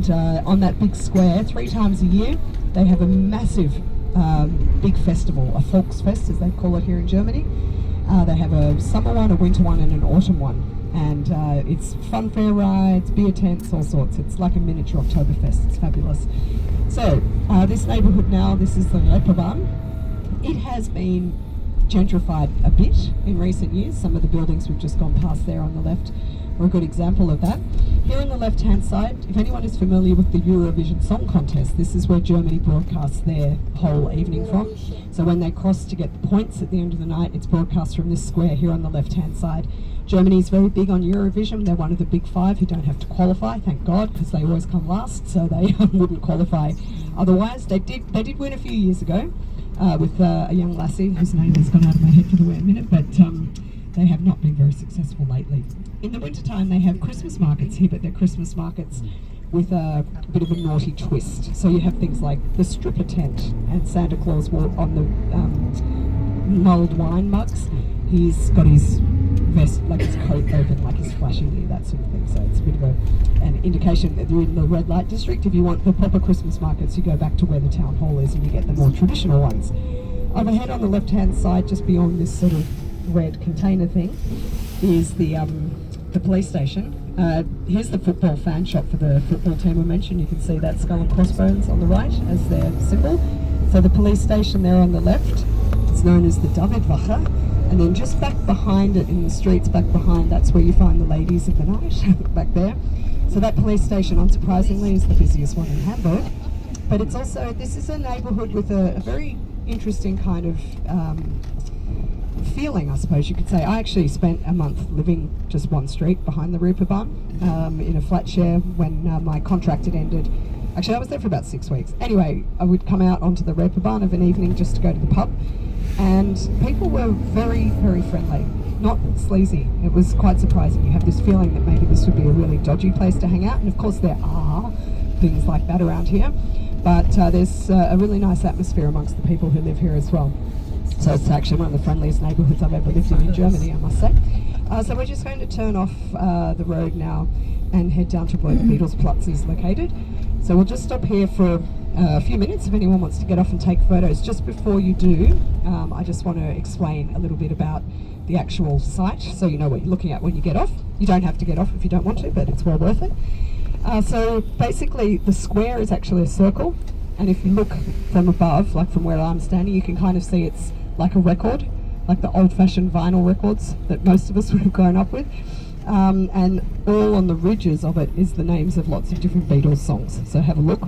And on that big square, 3 times a year, they have a massive big festival, a Volksfest as they call it here in Germany. They have a summer one, a winter one and an autumn one. And it's fun fair rides, beer tents, all sorts. It's like a miniature Oktoberfest. It's fabulous. So this neighbourhood now, this is the Reeperbahn. It has been gentrified a bit in recent years. Some of the buildings we've just gone past there on the left are a good example of that. Here on the left-hand side, if anyone is familiar with the Eurovision Song Contest, this is where Germany broadcasts their whole evening from. So when they cross to get the points at the end of the night, it's broadcast from this square here on the left-hand side. Germany is very big on Eurovision. They're one of the big 5 who don't have to qualify, thank God, because they always come last, so they wouldn't qualify otherwise. They did win a few years ago with a young lassie whose name has gone out of my head for the minute, but they have not been very successful lately. In the wintertime they have Christmas markets here, but they're Christmas markets with a bit of a naughty twist. So you have things like the stripper tent and Santa Claus on the mulled wine mugs. He's got his vest, like his coat open, like he's flashing you, that sort of thing. So it's a bit of an indication that they're in the red light district. If you want the proper Christmas markets, you go back to where the town hall is and you get the more traditional ones. Overhead on the left-hand side, just beyond this sort of red container thing, is the police station. Here's the football fan shop for the football team I mentioned. You can see that skull and crossbones on the right as their symbol. So the police station there on the left, it's known as the Davidwache. And then just back behind it, in the streets back behind, that's where you find the ladies of the night, back there. So that police station, unsurprisingly, is the busiest one in Hamburg. But it's also, this is a neighbourhood with a very interesting kind of feeling, I suppose you could say. I actually spent a month living just one street behind the Reeperbahn in a flat share when my contract had ended. Actually, I was there for about 6 weeks. Anyway, I would come out onto the Reeperbahn of an evening just to go to the pub, and people were very, very friendly, not sleazy. It was quite surprising. You have this feeling that maybe this would be a really dodgy place to hang out, and of course there are things like that around here, but there's a really nice atmosphere amongst the people who live here as well. So it's actually one of the friendliest neighbourhoods I've ever lived in Germany, I must say. So we're just going to turn off the road now and head down to where the Beatles is located. So we'll just stop here for a few minutes if anyone wants to get off and take photos. Just before you do, I just want to explain a little bit about the actual site so you know what you're looking at when you get off. You don't have to get off if you don't want to, but it's well worth it. So basically the square is actually a circle, and if you look from above, like from where I'm standing, you can kind of see it's like a record, like the old-fashioned vinyl records that most of us would have grown up with. And all on the ridges of it is the names of lots of different Beatles songs. So have a look.